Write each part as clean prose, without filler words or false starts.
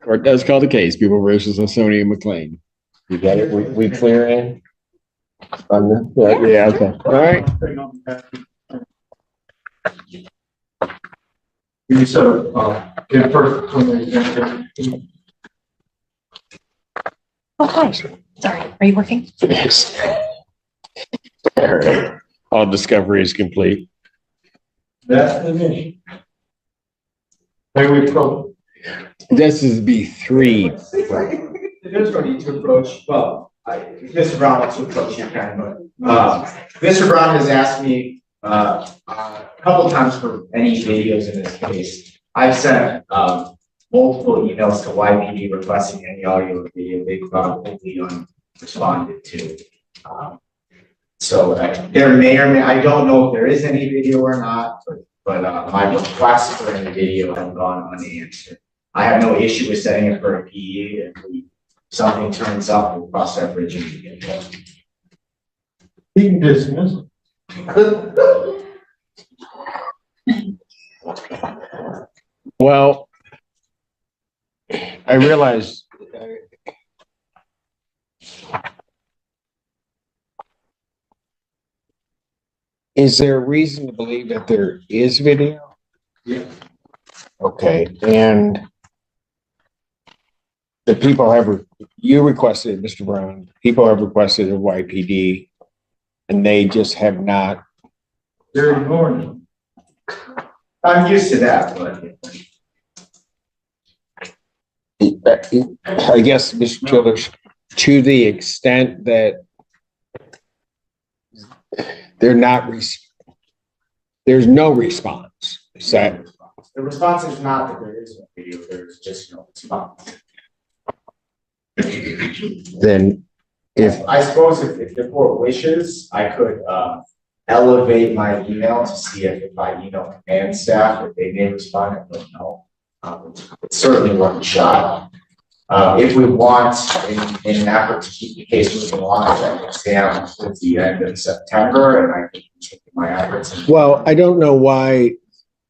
Court does call the case. People versus Sonia McLean. You got it? We clear in? On the, yeah, okay. All right. Oh, hi. Sorry. Are you working? Yes. All right. All discovery is complete. That's the mission. May we approach? This is B3. There's no need to approach. Well, Mr. Brown wants to approach you, but Mr. Brown has asked me a couple times for any videos in this case. I've sent multiple emails to YPD requesting any audio or video. They've probably unresponded to. So there may or may, I don't know if there is any video or not, but my requests for any video have gone unanswered. I have no issue with setting it for a PE. If something turns up, we'll cross that bridge when we get there. He can dismiss it. Well, I realize is there a reason to believe that there is video? Yeah. Okay, and the people you requested, Mr. Brown, people have requested a YPD and they just have not. They're ignoring. I'm used to that, but. I guess, Mr. Childers, to the extent that they're not, there's no response. Is that? The response is not that there is no video, there's just no response. Then if I suppose if the court wishes, I could elevate my email to see if I email command staff, if they may respond, I don't know. It's certainly worth a shot. If we want, in an effort to keep the case moving along, I can exam at the end of September, and I can continue my efforts. Well, I don't know why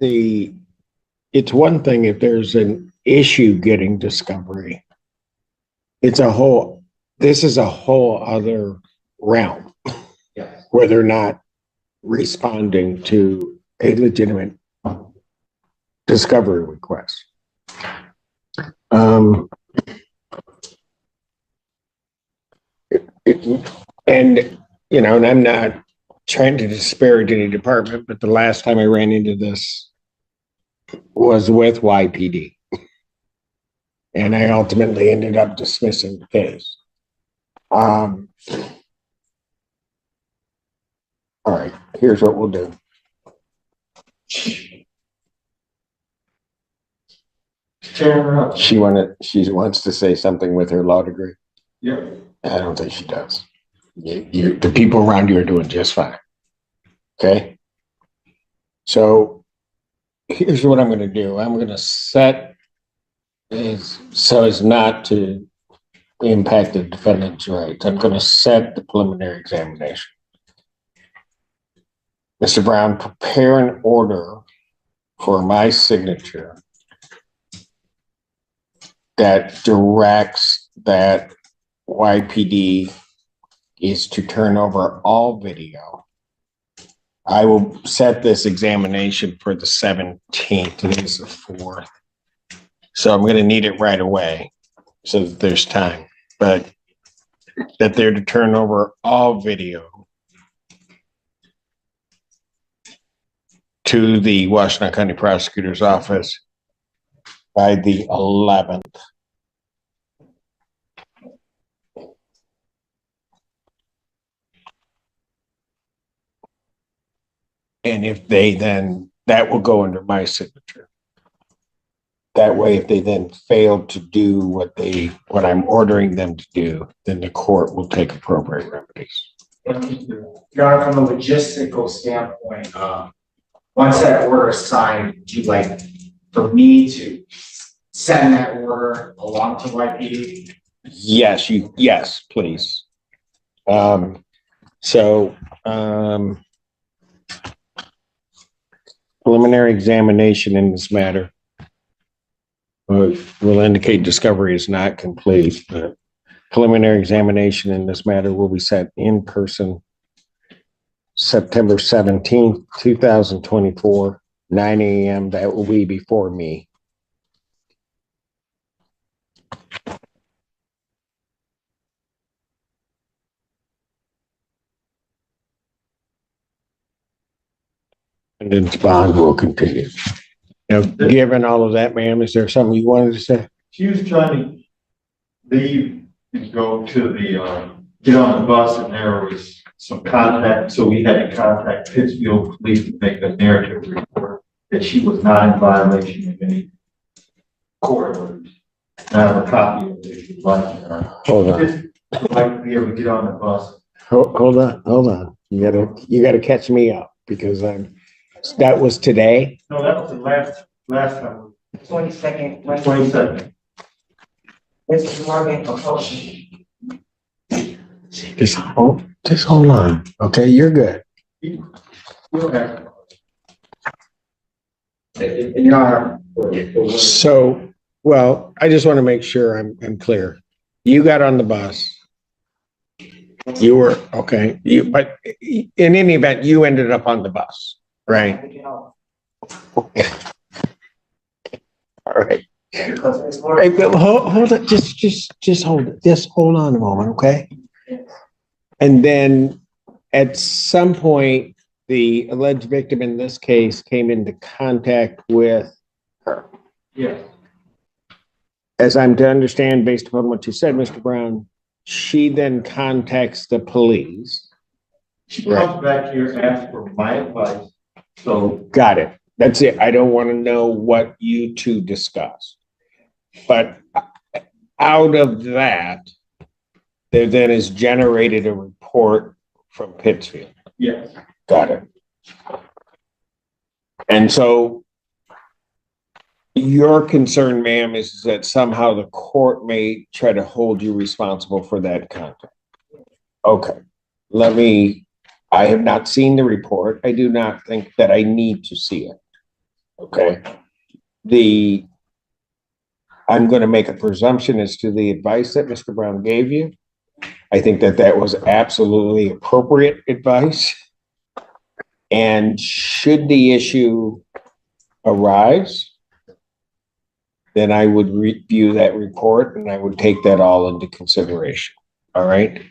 it's one thing if there's an issue getting discovery. This is a whole other realm. Yes. Where they're not responding to a legitimate discovery request. And I'm not trying to disparage any department, but the last time I ran into this was with YPD. And I ultimately ended up dismissing the case. All right, here's what we'll do. She wants to say something with her law degree. Yep. I don't think she does. The people around you are doing just fine. Okay. So here's what I'm going to do. I'm going to set so as not to impact the defendant's rights. I'm going to set the preliminary examination. Mr. Brown, prepare an order for my signature that directs that YPD is to turn over all video. I will set this examination for the 17th. Today's the 4th. So I'm going to need it right away so that there's time. But that they're to turn over all video to the Washington County Prosecutor's Office by the 11th. And if they then, that will go under my signature. That way, if they then fail to do what I'm ordering them to do, then the court will take appropriate remedies. Your Honor, from a logistical standpoint, once that order is signed, would you like for me to send that order along to YPD? Yes, please. Preliminary examination in this matter. will indicate discovery is not complete. Preliminary examination in this matter will be set in person September 17th, 2024, 9 a.m. That will be before me. And then bond will continue. Now, given all of that, ma'am, is there something you wanted to say? She was trying to leave and go to the, get on the bus, and there was some contact, so we had to contact Pittsfield Police to make a narrative report that she was not in violation of any court orders. And I have a copy of it if you'd like. Hold on. Just like to be able to get on the bus. Hold on. You gotta catch me up because that was today. No, that was the last time. 22nd. 22nd. Mrs. Morgan proposing. Just hold on. Okay, you're good. Okay. So, well, I just want to make sure I'm clear. You got on the bus. You were, okay, but in any event, you ended up on the bus, right? Okay. All right. Because Ms. Hey, Morgan. but hold it, just hold it. Just hold on a moment, okay? And then at some point, the alleged victim in this case came into contact with her. Yes. As I'm to understand, based upon what you said, Mr. Brown, she then contacts the police. She comes back here, asks for my advice, so. Got it. That's it. I don't want to know what you two discussed. But out of that, there then is generated a report from Pittsfield. Yes. Got it. And so your concern, ma'am, is that somehow the court may try to hold you responsible for that conduct. Okay. I have not seen the report. I do not think that I need to see it. Okay. I'm going to make a presumption as to the advice that Mr. Brown gave you. I think that was absolutely appropriate advice. And should the issue arise, then I would review that report and I would take that all into consideration. All right.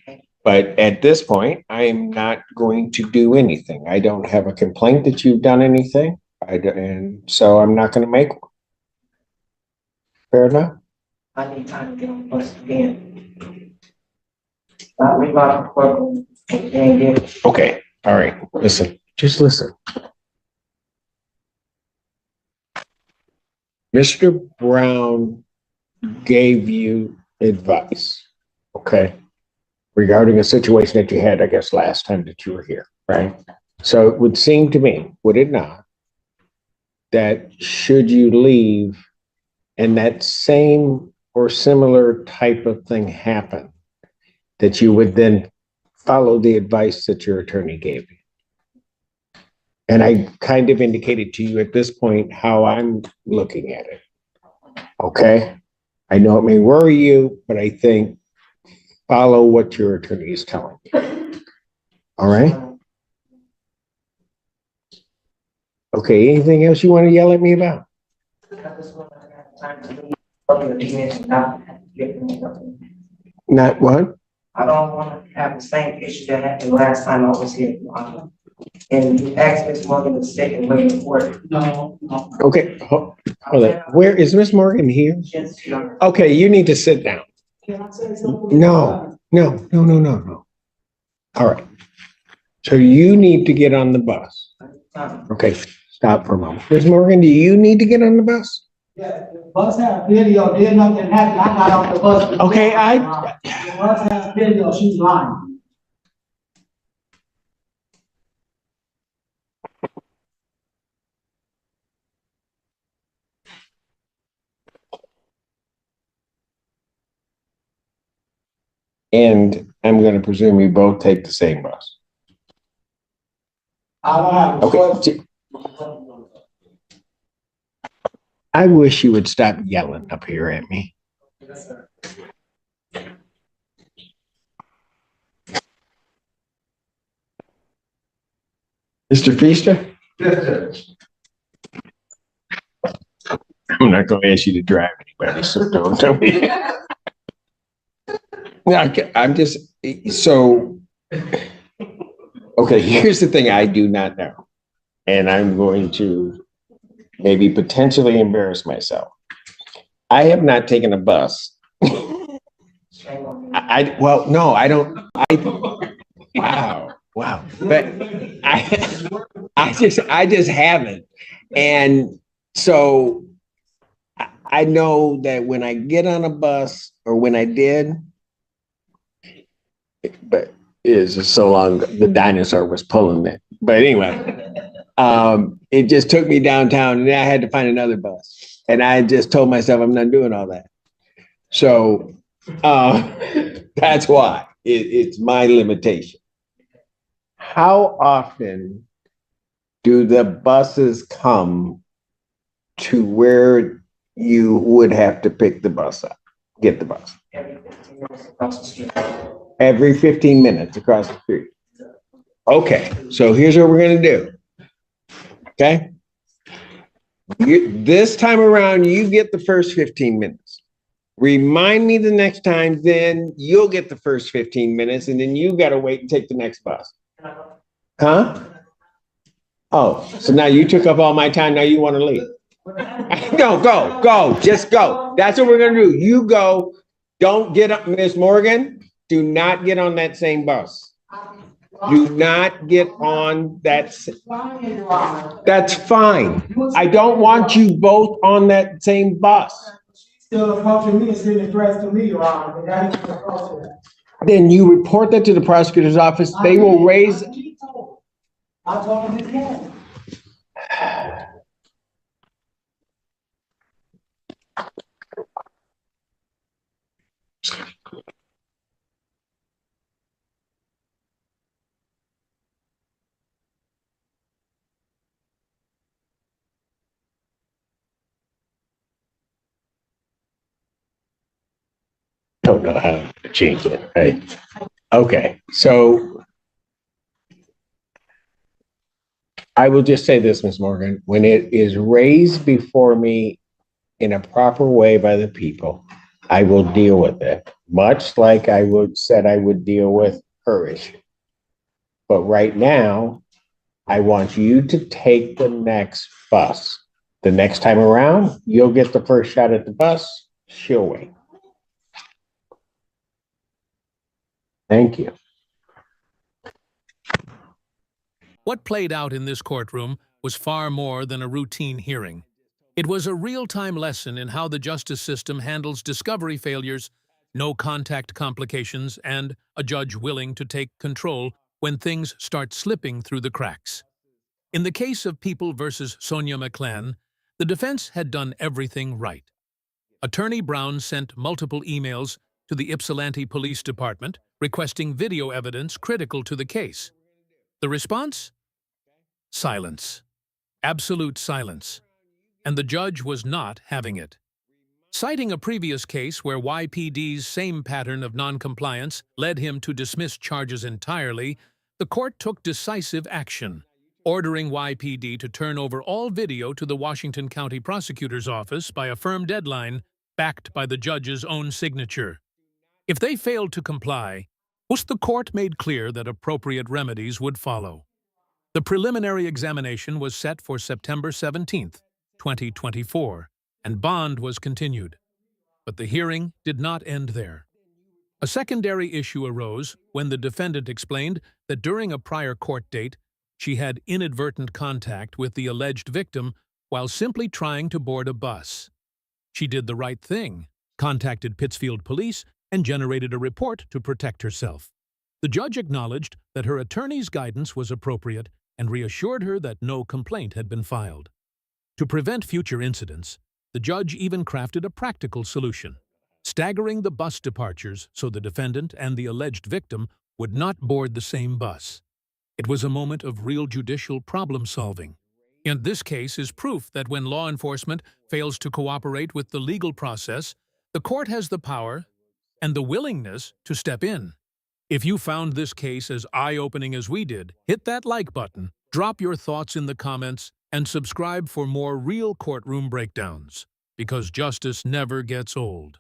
But at this point, I am not going to do anything. I don't have a complaint that you've done anything. And so I'm not going to make one. Fair enough? I need time to get on the bus again. Not remodeling courtroom. Okay. All right. Listen, just listen. Mr. Brown gave you advice, okay, regarding a situation that you had, I guess, last time that you were here, right? So it would seem to me, would it not, that should you leave and that same or similar type of thing happen, that you would then follow the advice that your attorney gave you? And I kind of indicated to you at this point how I'm looking at it. Okay? I know it may worry you, but I think follow what your attorney is telling you. All right? Okay, anything else you want to yell at me about? Not what? I don't want to have the same issue that happened last time I was here. And you asked Ms. Morgan to sit and wait for it. No. Okay, hold on. Where is Miss Morgan here? Just here. Okay, you need to sit down. No. All right. So you need to get on the bus. Okay, stop for a moment. Miss Morgan, do you need to get on the bus? Yeah, the bus have video, did nothing happen, I got off the bus. Okay, The bus has video, she's lying. And I'm going to presume you both take the same bus. I don't have a Okay. bus. I wish you would stop yelling up here at me. Mr. Feaster? I'm not going to ask you to drive anybody, so don't tell me. I'm just, so, okay, here's the thing I do not know. And I'm going to maybe potentially embarrass myself. I have not taken a bus. Well, no, I don't. Wow. But I just haven't. And so I know that when I get on a bus, or when I did, but it is so long, the dinosaur was pulling it. But anyway, it just took me downtown, and then I had to find another bus. And I just told myself I'm not doing all that. So that's why it's my limitation. How often do the buses come to where you would have to pick the bus up, get the bus? Every 15 minutes across the street. Okay, so here's what we're gonna do. Okay? This time around, you get the first 15 minutes. Remind me the next time, then you'll get the first 15 minutes, and then you gotta wait and take the next bus. Huh? Oh, so now you took up all my time, now you wanna leave. No, go, just go. That's what we're gonna do. You go, don't get up, Miss Morgan, do not get on that same bus. Do not get on that. That's fine. I don't want you both on that same bus. Still approaching me and sending threats to me, Your Honor, and that is the process. Then you report that to the prosecutor's office. They will raise. I told him this morning. Don't know how to change it, right? Okay, so I will just say this, Ms. Morgan, when it is raised before me in a proper way by the people, I will deal with it, much like I said I would deal with her issue. But right now, I want you to take the next bus. The next time around, you'll get the first shot at the bus, she'll wait. Thank you. What played out in this courtroom was far more than a routine hearing. It was a real-time lesson in how the justice system handles discovery failures, no-contact complications, and a judge willing to take control when things start slipping through the cracks. In the case of People versus Sonia McClan, the defense had done everything right. Attorney Brown sent multiple emails to the Ypsilanti Police Department requesting video evidence critical to the case. The response? Silence. Absolute silence. And the judge was not having it. Citing a previous case where YPD's same pattern of noncompliance led him to dismiss charges entirely, the court took decisive action, ordering YPD to turn over all video to the Washington County Prosecutor's Office by a firm deadline backed by the judge's own signature. If they failed to comply, the court made clear that appropriate remedies would follow. The preliminary examination was set for September 17, 2024, and bond was continued. But the hearing did not end there. A secondary issue arose when the defendant explained that during a prior court date, she had inadvertent contact with the alleged victim while simply trying to board a bus. She did the right thing, contacted Pittsfield Police, and generated a report to protect herself. The judge acknowledged that her attorney's guidance was appropriate and reassured her that no complaint had been filed. To prevent future incidents, the judge even crafted a practical solution, staggering the bus departures so the defendant and the alleged victim would not board the same bus. It was a moment of real judicial problem-solving. And this case is proof that when law enforcement fails to cooperate with the legal process, the court has the power and the willingness to step in. If you found this case as eye-opening as we did, hit that like button, drop your thoughts in the comments, and subscribe for more real courtroom breakdowns. Because justice never gets old.